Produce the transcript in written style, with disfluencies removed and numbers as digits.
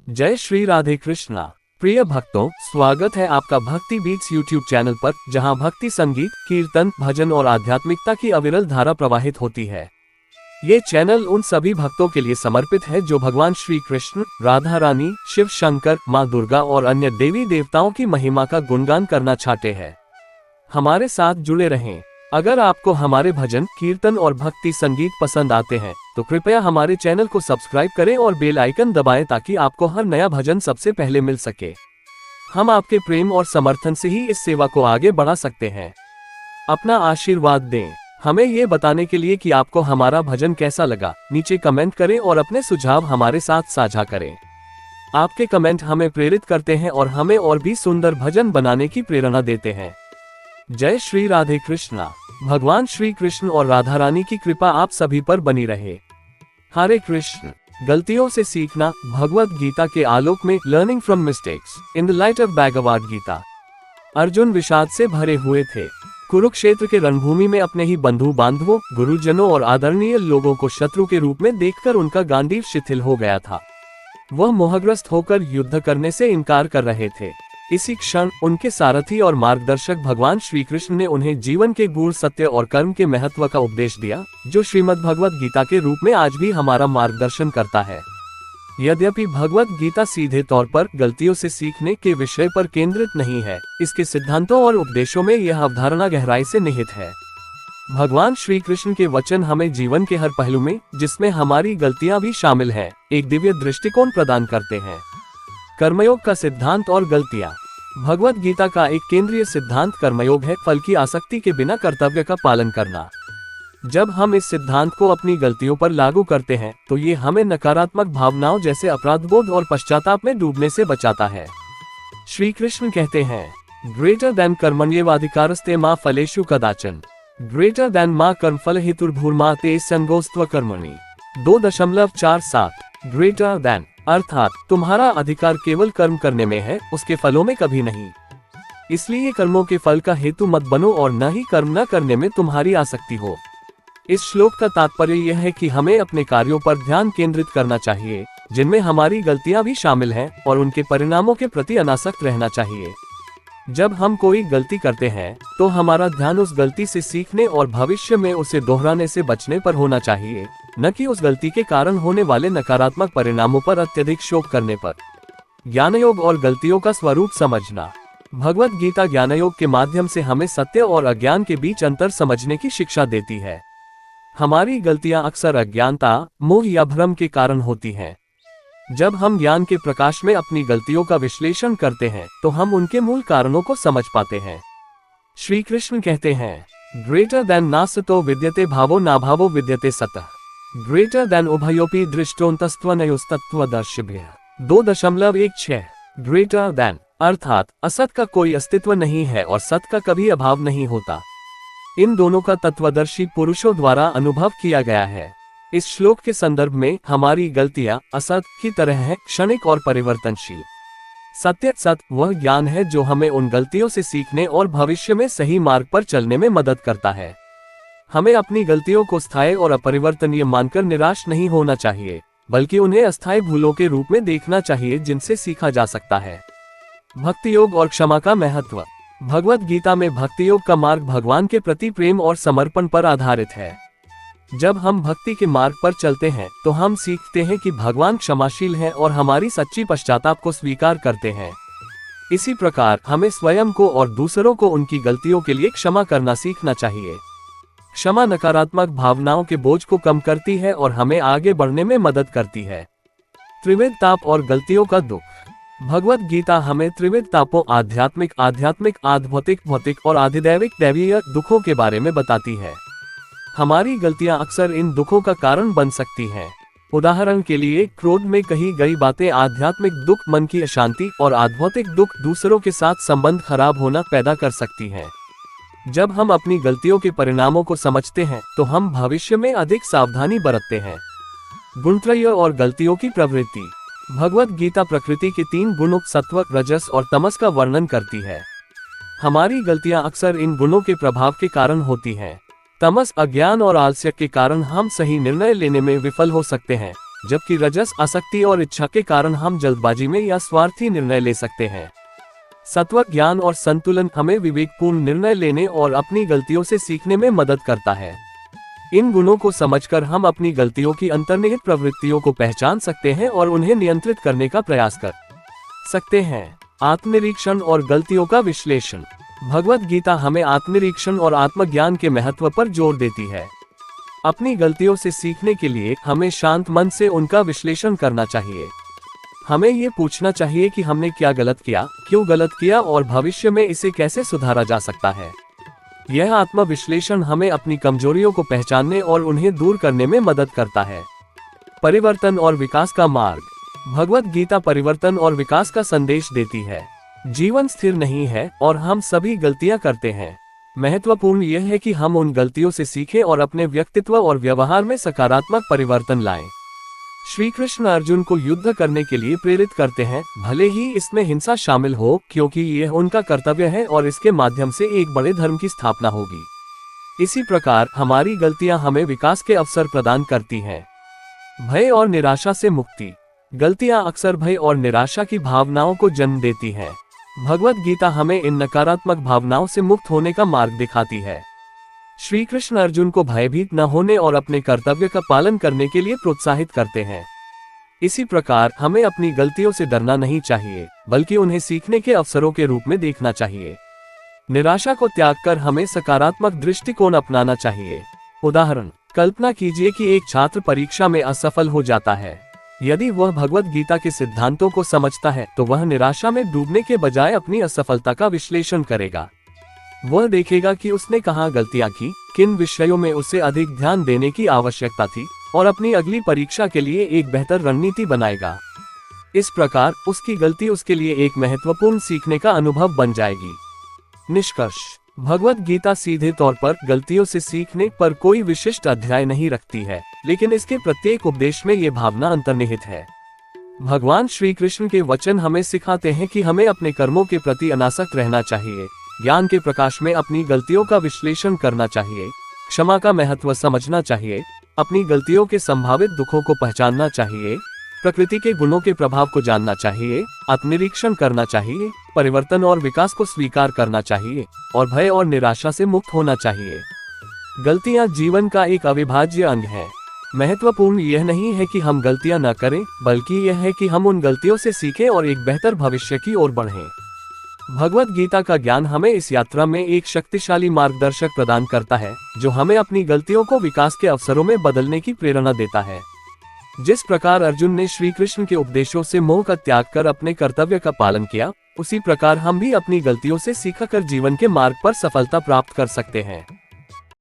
जय श्री राधे कृष्णा। प्रिय भक्तों, स्वागत है आपका भक्ति बीट्स यूट्यूब चैनल पर, जहां भक्ति संगीत, कीर्तन, भजन और आध्यात्मिकता की अविरल धारा प्रवाहित होती है। ये चैनल उन सभी भक्तों के लिए समर्पित है जो भगवान श्री कृष्ण, राधा रानी, शिव शंकर, माँ दुर्गा और अन्य देवी देवताओं की महिमा का गुणगान करना चाहते हैं। हमारे साथ जुड़े रहें। अगर आपको हमारे भजन, कीर्तन और भक्ति संगीत पसंद आते हैं तो कृपया हमारे चैनल को सब्सक्राइब करें और बेल आइकन दबाएं ताकि आपको हर नया भजन सबसे पहले मिल सके। हम आपके प्रेम और समर्थन से ही इस सेवा को आगे बढ़ा सकते हैं। अपना आशीर्वाद दें। हमें ये बताने के लिए कि आपको हमारा भजन कैसा लगा, नीचे कमेंट करें और अपने सुझाव हमारे साथ साझा करें। आपके कमेंट हमें प्रेरित करते हैं और हमें और भी सुंदर भजन बनाने की प्रेरणा देते हैं। जय श्री राधे कृष्णा। भगवान श्री कृष्ण और राधा रानी की कृपा आप सभी पर बनी रहे। हरे कृष्ण। गलतियों से सीखना, भगवत गीता के आलोक में learning from mistakes in the light of Bhagavad Gita. Arjun विषाद से भरे हुए थे। कुरुक्षेत्र के रणभूमि में अपने ही बंधु बांधवों, गुरुजनों और आदरणीय लोगों को शत्रु के रूप में देखकर उनका गांडीव शिथिल हो गया था। वह मोहग्रस्त होकर युद्ध करने से इनकार कर रहे थे। इसी क्षण उनके सारथी और मार्गदर्शक भगवान श्री कृष्ण ने उन्हें जीवन के गूढ़ सत्य और कर्म के महत्व का उपदेश दिया, जो श्रीमद् भगवद गीता के रूप में आज भी हमारा मार्गदर्शन करता है। यद्यपि भगवद गीता सीधे तौर पर गलतियों से सीखने के विषय पर केंद्रित नहीं है, इसके सिद्धांतों और उपदेशों में यह अवधारणा गहराई से निहित है। भगवान श्री कृष्ण के वचन हमें जीवन के हर पहलू में, जिसमें हमारी गलतियां भी शामिल हैं, एक दिव्य दृष्टिकोण प्रदान करते हैं। कर्मयोग का सिद्धांत और गलतियां। भगवद गीता का एक केंद्रीय सिद्धांत कर्मयोग है, फल की आसक्ति के बिना कर्तव्य का पालन करना। जब हम इस सिद्धांत को अपनी गलतियों पर लागू करते हैं तो ये हमें नकारात्मक भावनाओं जैसे अपराधबोध और पश्चाताप में डूबने से बचाता है। श्री कृष्ण कहते हैं, ग्रेटर देन कर्मण्येवाधिकारस्ते मा फलेषु कदाचन, ग्रेटर देन मा कर्मफल हेतुर्भूर्मा ते संगोस्त्व कर्मणि। 2.47 ग्रेटर देन अर्थात तुम्हारा अधिकार केवल कर्म करने में है, उसके फलों में कभी नहीं। इसलिए कर्मों के फल का हेतु मत बनो और न ही कर्म न करने में तुम्हारी आसक्ति हो। इस श्लोक का तात्पर्य यह है कि हमें अपने कार्यों पर ध्यान केंद्रित करना चाहिए, जिनमें हमारी गलतियां भी शामिल हैं, और उनके परिणामों के प्रति अनासक्त रहना चाहिए। जब हम कोई गलती करते हैं तो हमारा ध्यान उस गलती से सीखने और भविष्य में उसे दोहराने से बचने पर होना चाहिए, न कि उस गलती के कारण होने वाले नकारात्मक परिणामों पर अत्यधिक शोक करने पर। ज्ञानयोग और गलतियों का स्वरूप समझना। भगवद गीता ज्ञानयोग के माध्यम से हमें सत्य और अज्ञान के बीच अंतर समझने की शिक्षा देती है। हमारी गलतियां अक्सर अज्ञानता, मोह या भ्रम के कारण होती हैं। जब हम ज्ञान के प्रकाश में अपनी गलतियों का विश्लेषण करते हैं तो हम उनके मूल कारणों को समझ पाते हैं। श्री कृष्ण कहते हैं, ग्रेटर देन नासतो विद्यते भावो नाभावो विद्यते सतः, ग्रेटर देन उभयोपि दृष्टोन्तस्त्वनयोस्तत्वदर्शिभ्यः। 2.16 ग्रेटर देन अर्थात असत का कोई अस्तित्व नहीं है और सत का कभी अभाव नहीं होता। इन दोनों का तत्वदर्शी पुरुषों द्वारा अनुभव किया गया है। इस श्लोक के संदर्भ में हमारी गलतियां असत की तरह है, क्षणिक और परिवर्तनशील। सत्य सत वह ज्ञान है जो हमें उन गलतियों से सीखने और भविष्य में सही मार्ग पर चलने में मदद करता है। हमें अपनी गलतियों को स्थायी और अपरिवर्तनीय मानकर निराश नहीं होना चाहिए, बल्कि उन्हें अस्थायी भूलों के रूप में देखना चाहिए जिनसे सीखा जा सकता है। भक्ति योग और क्षमा का महत्व। भगवद गीता में भक्ति योग का मार्ग भगवान के प्रति प्रेम और समर्पण पर आधारित है। जब हम भक्ति के मार्ग पर चलते हैं तो हम सीखते हैं कि भगवान क्षमाशील हैं और हमारी सच्ची पश्चाताप को स्वीकार करते हैं। इसी प्रकार हमें स्वयं को और दूसरों को उनकी गलतियों के लिए क्षमा करना सीखना चाहिए। क्षमा नकारात्मक भावनाओं के बोझ को कम करती है और हमें आगे बढ़ने में मदद करती है। त्रिविध ताप और गलतियों का दुख। भगवद गीता हमें त्रिविध तापों, आध्यात्मिक, आध्भौतिक, भौतिक और आधिदैविक दैवीय दुखों के बारे में बताती है। हमारी गलतियां अक्सर इन दुखों का कारण बन सकती हैं। उदाहरण के लिए, क्रोध में कही गई बातें आध्यात्मिक दुख, मन की अशांति, और आध्भौतिक दुख, दूसरों के साथ संबंध खराब होना पैदा कर सकती हैं। जब हम अपनी गलतियों के परिणामों को समझते हैं तो हम भविष्य में अधिक सावधानी बरतते हैं। गुणत्रय और गलतियों की प्रवृत्ति। भगवद गीता प्रकृति के 3 गुणों सत्व, रजस और तमस का वर्णन करती है। हमारी गलतियां अक्सर इन गुणों के प्रभाव के कारण होती हैं। तमस, अज्ञान और आलस्य के कारण हम सही निर्णय लेने में विफल हो सकते हैं, जबकि रजस आसक्ति और इच्छा के कारण हम जल्दबाजी में या स्वार्थी निर्णय ले सकते हैं। सत्व ज्ञान और संतुलन हमें विवेकपूर्ण निर्णय लेने और अपनी गलतियों से सीखने में मदद करता है। इन गुणों को समझकर हम अपनी गलतियों की अंतर्निहित प्रवृत्तियों को पहचान सकते हैं और उन्हें नियंत्रित करने का प्रयास कर सकते हैं। आत्मनिरीक्षण और गलतियों का विश्लेषण। भगवत गीता हमें आत्मनिरीक्षण और आत्मज्ञान के महत्व पर जोर देती है। अपनी गलतियों से सीखने के लिए हमें शांत मन से उनका विश्लेषण करना चाहिए। हमें ये पूछना चाहिए कि हमने क्या गलत किया, क्यों गलत किया और भविष्य में इसे कैसे सुधारा जा सकता है। यह आत्म विश्लेषण हमें अपनी कमजोरियों को पहचानने और उन्हें दूर करने में मदद करता है। परिवर्तन और विकास का मार्ग। भगवत गीता परिवर्तन और विकास का संदेश देती है। जीवन स्थिर नहीं है और हम सभी गलतियां करते हैं। महत्वपूर्ण यह है कि हम उन गलतियों से सीखें और अपने व्यक्तित्व और व्यवहार में सकारात्मक परिवर्तन लाएं। श्री कृष्ण अर्जुन को युद्ध करने के लिए प्रेरित करते हैं, भले ही इसमें हिंसा शामिल हो, क्योंकि यह उनका कर्तव्य है और इसके माध्यम से एक बड़े धर्म की स्थापना होगी। इसी प्रकार हमारी गलतियां हमें विकास के अवसर प्रदान करती हैं। भय और निराशा से मुक्ति। गलतियां अक्सर भय और निराशा की भावनाओं को जन्म देती हैं। भगवत गीता हमें इन नकारात्मक भावनाओं से मुक्त होने का मार्ग दिखाती है। श्री कृष्ण अर्जुन को भयभीत न होने और अपने कर्तव्य का पालन करने के लिए प्रोत्साहित करते हैं। इसी प्रकार हमें अपनी गलतियों से डरना नहीं चाहिए, बल्कि उन्हें सीखने के अवसरों के रूप में देखना चाहिए। निराशा को त्याग कर हमें सकारात्मक दृष्टिकोण अपनाना चाहिए। उदाहरण, कल्पना कीजिए कि एक छात्र परीक्षा में असफल हो जाता है। यदि वह भगवत गीता के सिद्धांतों को समझता है तो वह निराशा में डूबने के बजाय अपनी असफलता का विश्लेषण करेगा। वह देखेगा कि उसने कहाँ गलतियां की, किन विषयों में उसे अधिक ध्यान देने की आवश्यकता थी और अपनी अगली परीक्षा के लिए एक बेहतर रणनीति बनाएगा। इस प्रकार उसकी गलती उसके लिए एक महत्वपूर्ण सीखने का अनुभव बन जाएगी। निष्कर्ष, भगवत गीता सीधे तौर पर गलतियों से सीखने पर कोई विशिष्ट अध्याय नहीं रखती है, लेकिन इसके प्रत्येक उपदेश में ये भावना अंतर्निहित है। भगवान श्री कृष्ण के वचन हमें सिखाते हैं कि हमें अपने कर्मों के प्रति अनासक्त रहना चाहिए, ज्ञान के प्रकाश में अपनी गलतियों का विश्लेषण करना चाहिए, क्षमा का महत्व समझना चाहिए, अपनी गलतियों के संभावित दुखों को पहचानना चाहिए, प्रकृति के गुणों के प्रभाव को जानना चाहिए, आत्मनिरीक्षण करना चाहिए, परिवर्तन और विकास को स्वीकार करना चाहिए और भय और निराशा से मुक्त होना चाहिए। गलतियां जीवन का एक अविभाज्य अंग है। महत्वपूर्ण यह नहीं है कि हम गलतियां न करें, बल्कि यह है कि हम उन गलतियों से सीखें और एक बेहतर भविष्य की ओर बढ़ें। भगवत गीता का ज्ञान हमें इस यात्रा में एक शक्तिशाली मार्गदर्शक प्रदान करता है, जो हमें अपनी गलतियों को विकास के अवसरों में बदलने की प्रेरणा देता है। जिस प्रकार अर्जुन ने श्री कृष्ण के उपदेशों से मोह का त्याग कर अपने कर्तव्य का पालन किया, उसी प्रकार हम भी अपनी गलतियों से सीखकर जीवन के मार्ग पर सफलता प्राप्त कर सकते हैं।